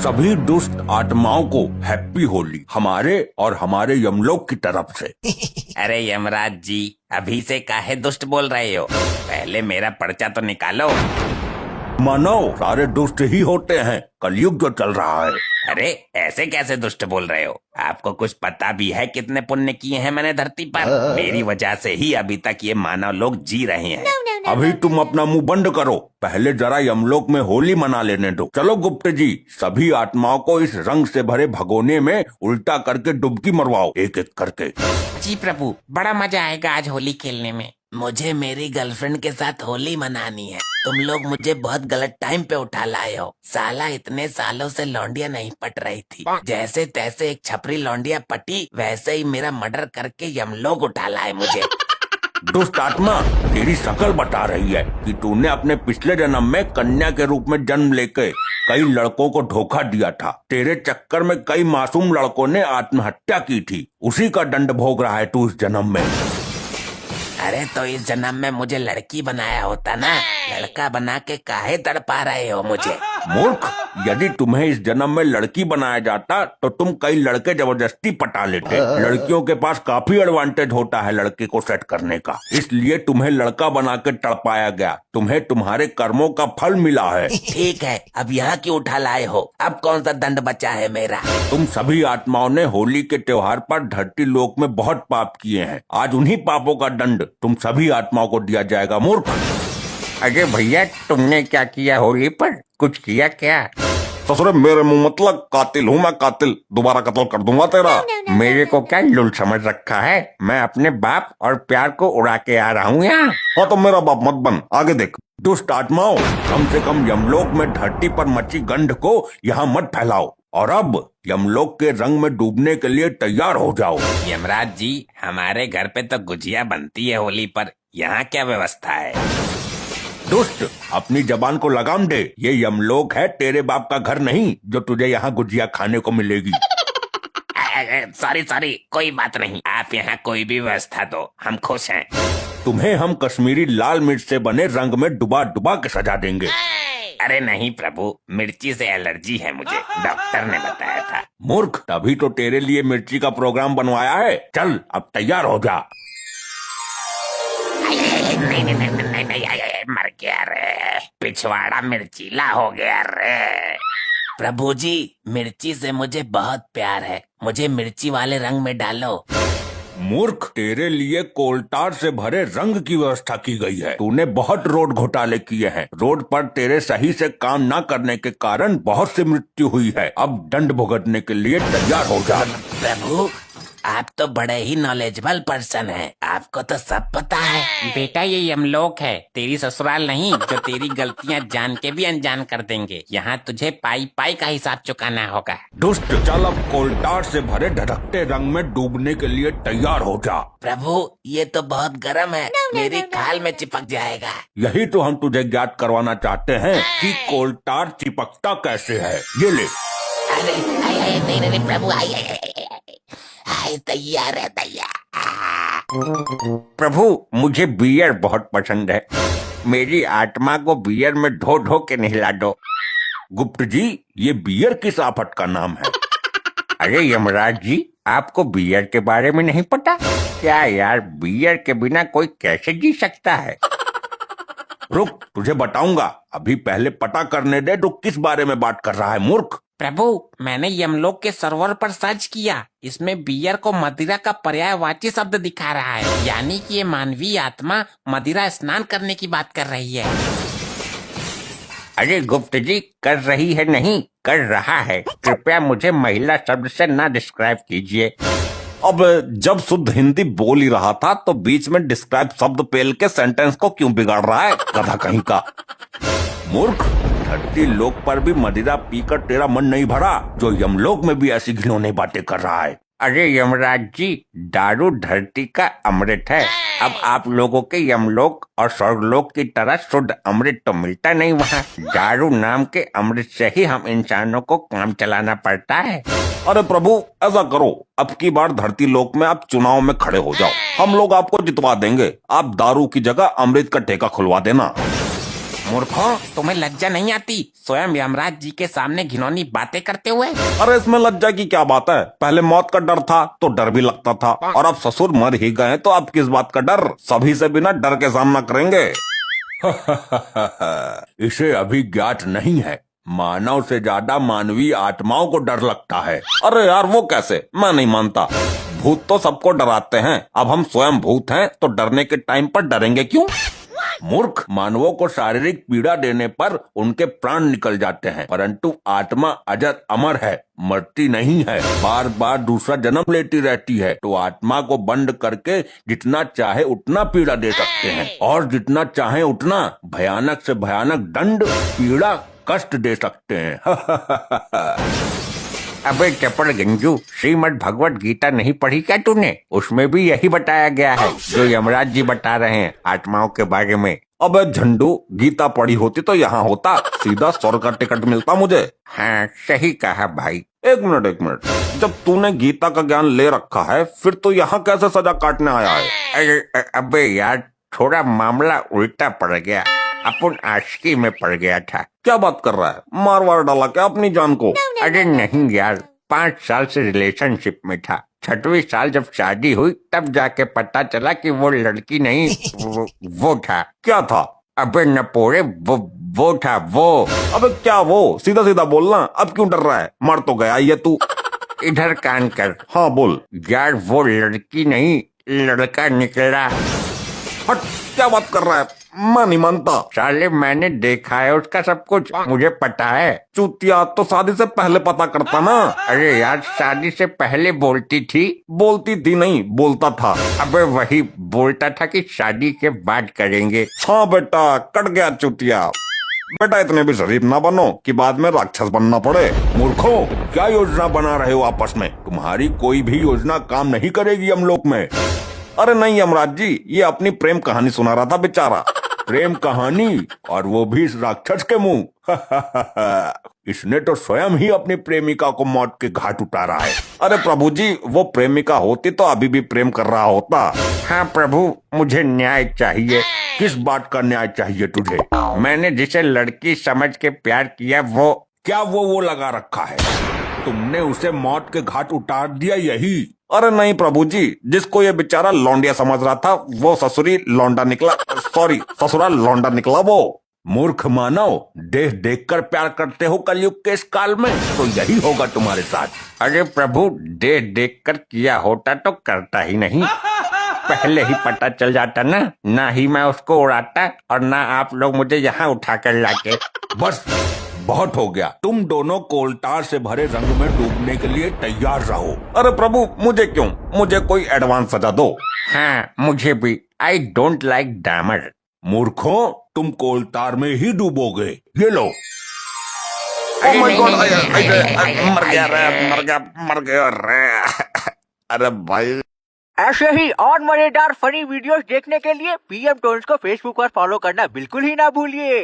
सभी दुष्ट आत्माओं को हैप्पी होली हमारे और हमारे यमलोक की तरफ से। अरे यमराज जी, अभी से काहे दुष्ट बोल रहे हो? पहले मेरा पर्चा तो निकालो। मानव सारे दुष्ट ही होते हैं, कलयुग जो चल रहा है। अरे ऐसे कैसे दुष्ट बोल रहे हो? आपको कुछ पता भी है कितने पुण्य किए हैं मैंने धरती पर? मेरी वजह से ही अभी तक ये मानव लोग जी रहे हैं। अभी तुम अपना मुंह बंद करो, पहले जरा यमलोक में होली मना लेने दो। चलो गुप्त जी, सभी आत्माओं को इस रंग से भरे भगोने में उल्टा करके डुबकी मरवाओ, एक एक करके। जी प्रभु, बड़ा मजा आएगा आज होली खेलने में। मुझे मेरी गर्लफ्रेंड के साथ होली मनानी है। तुम लोग मुझे बहुत गलत टाइम पे उठा लाए हो। साला इतने सालों से लौंडिया नहीं पट रही थी, जैसे तैसे एक छपरी लौंडिया पटी, वैसे ही मेरा मर्डर करके यमलोक उठा लाए मुझे। दुष्ट आत्मा, तेरी शक्ल बता रही है कि तूने अपने पिछले जन्म में कन्या के रूप में जन्म लेके कई लड़कों को धोखा दिया था। तेरे चक्कर में कई मासूम लड़कों ने आत्महत्या की थी, उसी का दंड भोग रहा है तू इस जन्म में। अरे तो इस जन्म में मुझे लड़की बनाया होता ना, लड़का बना के काहे तड़पा रहे हो मुझे? मूर्ख, यदि तुम्हें इस जन्म में लड़की बनाया जाता तो तुम कई लड़के जबरदस्ती पटा लेते। लड़कियों के पास काफी एडवांटेज होता है लड़के को सेट करने का, इसलिए तुम्हें लड़का बना के तड़पाया गया। तुम्हें तुम्हारे कर्मों का फल मिला है। ठीक है, अब यहाँ क्यों उठा लाए हो? अब कौन सा दंड बचा है मेरा? तुम सभी आत्माओं ने होली के त्योहार पर धरती लोक में बहुत पाप किए हैं। आज उन्हीं पापों का दंड तुम सभी आत्माओं को दिया जाएगा। मूर्ख। अरे भैया, तुमने क्या किया होली पर? कुछ किया क्या? ससुरे मेरे मुंह मतलब, कातिल हूँ मैं, कातिल। दोबारा कत्ल कर दूंगा तेरा। मेरे को क्या लुल समझ रखा है? मैं अपने बाप और प्यार को उड़ा के आ रहा हूँ यहाँ। हाँ तो मेरा बाप मत बन, आगे देख। दुष्ट आत्माओं, कम से कम यमलोक में धरती पर मची गंध को यहाँ मत फैलाओ, और अब यमलोक के रंग में डूबने के लिए तैयार हो जाओ। यमराज जी, हमारे घर पे तो गुजिया बनती है होली पर, यहाँ क्या व्यवस्था है? दुष्ट, अपनी जबान को लगाम दे। ये यमलोक है, तेरे बाप का घर नहीं, जो तुझे यहाँ गुजिया खाने को मिलेगी। सॉरी, कोई बात नहीं। आप यहाँ कोई भी व्यवस्था दो, हम खुश हैं। तुम्हें हम कश्मीरी लाल मिर्च से बने रंग में डुबा डुबा के सजा देंगे। अरे नहीं प्रभु, मिर्ची से एलर्जी है मुझे, डॉक्टर ने बताया था। मूर्ख, तभी तो तेरे लिए मिर्ची का प्रोग्राम बनवाया है। चल अब तैयार हो जा। नहीं, मर गया रे, पिछवाड़ा मिर्चीला हो गया रे। प्रभु जी, मिर्ची से मुझे बहुत प्यार है, मुझे मिर्ची वाले रंग में डालो। मूर्ख, तेरे लिए कोलटार से भरे रंग की व्यवस्था की गई है। तूने बहुत रोड घोटाले किए हैं। रोड पर तेरे सही से काम न करने के कारण बहुत सी मृत्यु हुई है। अब दंड भुगतने के लिए तैयार हो जा। प्रभु, आप तो बड़े ही नॉलेजेबल पर्सन हैं, आपको तो सब पता है। बेटा, ये यमलोक है, तेरी ससुराल नहीं, जो तेरी गलतियाँ जान के भी अनजान कर देंगे। यहाँ तुझे पाई पाई का हिसाब चुकाना होगा। दुष्ट, चल अब कोलटार से भरे धधकते रंग में डूबने के लिए तैयार हो जा। प्रभु, ये तो बहुत गर्म है, मेरी खाल में चिपक जाएगा। यही तो हम तुझे ज्ञात करवाना चाहते हैं कि कोलटार चिपकता कैसे है। ये ले। अरे नहीं प्रभु, तैयार है, तैयार। प्रभु, मुझे बियर बहुत पसंद है, मेरी आत्मा को बियर में धो धो के नहला दो। गुप्त जी, ये बियर किस आफत का नाम है? अरे यमराज जी, आपको बियर के बारे में नहीं पता क्या? यार, बियर के बिना कोई कैसे जी सकता है? रुक, तुझे बताऊंगा। अभी पहले पता करने दे, तो किस बारे में बात कर रहा है मूर्ख? प्रभु, मैंने यमलोक के सर्वर पर सर्च किया, इसमें बियर को मदिरा का पर्यायवाची शब्द दिखा रहा है, यानी कि ये मानवीय आत्मा मदिरा स्नान करने की बात कर रही है। अरे गुप्त जी, कर रही है नहीं, कर रहा है। कृपया मुझे महिला शब्द से ना डिस्क्राइब कीजिए। अब जब शुद्ध हिंदी बोल ही रहा था तो बीच में डिस्क्राइब शब्द पेल के सेंटेंस को क्यों बिगाड़ रहा है, गधा कहीं का। मूर्ख, धरती लोक पर भी मदिरा पीकर तेरा मन नहीं भरा, जो यमलोक में भी ऐसी घिनौनी बातें कर रहा है। अरे यमराज जी, दारू धरती का अमृत है। अब आप लोगों के यमलोक और स्वर्गलोक की तरह शुद्ध अमृत तो मिलता नहीं वहाँ। दारू नाम के अमृत से ही हम इंसानों को काम चलाना पड़ता है। अरे प्रभु, ऐसा करो, अब की बार धरती लोक में आप चुनाव में खड़े हो जाओ, हम लोग आपको जितवा देंगे। आप दारू की जगह अमृत का ठेका खुलवा देना। मूर्खों, तुम्हें लज्जा नहीं आती स्वयं यमराज जी के सामने घिनौनी बातें करते हुए? अरे इसमें लज्जा की क्या बात है? पहले मौत का डर था तो डर भी लगता था, और अब ससुर मर ही गए तो अब किस बात का डर? सभी से बिना डर के सामना करेंगे। इसे अभी ज्ञात नहीं है, मानव से ज्यादा मानवीय आत्माओं को डर लगता है। अरे यार वो कैसे? मैं नहीं मानता। भूत तो सबको डराते हैं, अब हम स्वयं भूत हैं तो डरने के टाइम पर डरेंगे क्यों? मूर्ख, मानवों को शारीरिक पीड़ा देने पर उनके प्राण निकल जाते हैं, परंतु आत्मा अजर अमर है, मरती नहीं है, बार बार दूसरा जन्म लेती रहती है। तो आत्मा को बंद करके जितना चाहे उतना पीड़ा दे सकते हैं, और जितना चाहे उतना भयानक से भयानक दंड, पीड़ा, कष्ट दे सकते हैं। अबे चपड़ गंजू, श्रीमद् भगवत गीता नहीं पढ़ी क्या तूने? उसमें भी यही बताया गया है जो यमराज जी बता रहे हैं आत्माओं के बारे में। अबे झंडू, गीता पढ़ी होती तो यहाँ होता, सीधा स्वर्ग का टिकट मिलता मुझे। हाँ सही कहा भाई। एक मिनट, जब तूने गीता का ज्ञान ले रखा है फिर तो यहाँ कैसे सजा काटने आया है? अरे अबे यार, थोड़ा मामला उल्टा पड़ गया, अपन आशिकी में पड़ गया था। क्या बात कर रहा है? मार वार डाला क्या अपनी जान को? अरे नहीं यार, 5 साल से रिलेशनशिप में था, 6वीं साल जब शादी हुई तब जाके पता चला कि वो लड़की नहीं, वो था। क्या था? अबे नपोरे, वो था वो। अबे क्या वो? सीधा सीधा बोलना, अब क्यों डर रहा है? मर तो गया ये तू। इधर कान कर। हाँ बोल। यार वो लड़की नहीं, लड़का निकला। हट, क्या बात कर रहा है? मैं नहीं मानता। साले मैंने देखा है उसका सब कुछ, मुझे पता है। चूतिया, तो शादी से पहले पता करता ना। अरे यार, शादी से पहले बोलती थी। बोलती थी नहीं, बोलता था। अबे वही बोलता था कि शादी के बाद करेंगे। हाँ बेटा, कट गया चूतिया। बेटा इतने भी शरीफ ना बनो कि बाद में राक्षस बनना पड़े। मूर्खों, क्या योजना बना रहे हो आपस में? तुम्हारी कोई भी योजना काम नहीं करेगी यमलोक में। अरे नहीं यमराज जी, ये अपनी प्रेम कहानी सुना रहा था बेचारा। प्रेम कहानी, और वो भी इस राक्षस के मुंह। इसने तो स्वयं ही अपनी प्रेमिका को मौत के घाट उतारा है। अरे प्रभु जी, वो प्रेमिका होती तो अभी भी प्रेम कर रहा होता। हाँ प्रभु, मुझे न्याय चाहिए। किस बात का न्याय चाहिए तुझे? मैंने जिसे लड़की समझ के प्यार किया, वो क्या वो लगा रखा है? तुमने उसे मौत के घाट उतार दिया यही? अरे नहीं प्रभु जी, जिसको ये बेचारा लौंडिया समझ रहा था वो ससुरी लौंडा निकला। सॉरी, ससुरा लौंडा निकला वो। मूर्ख मानव, देख देख कर प्यार करते हो कलयुग के इस काल में, तो यही होगा तुम्हारे साथ। अरे प्रभु, देख देख कर किया होता तो करता ही नहीं, पहले ही पता चल जाता ना ही मैं उसको उड़ाता और ना आप लोग मुझे यहाँ उठा कर लाके। बस बहुत हो गया, तुम दोनों कोलतार से भरे रंग में डूबने के लिए तैयार रहो। अरे प्रभु, मुझे क्यों? मुझे कोई एडवांस सजा दो। हाँ मुझे भी। I don't like dammar. मूर्खों, तुम कोलतार में ही डूबोगे। ये लो। Oh my God, मर गया रे। अरे भाई, ऐसे ही और मजेदार फनी वीडियोस देखने के लिए पीएम टोन्स को फेसबुक पर फॉलो करना बिल्कुल ही ना भूलिए।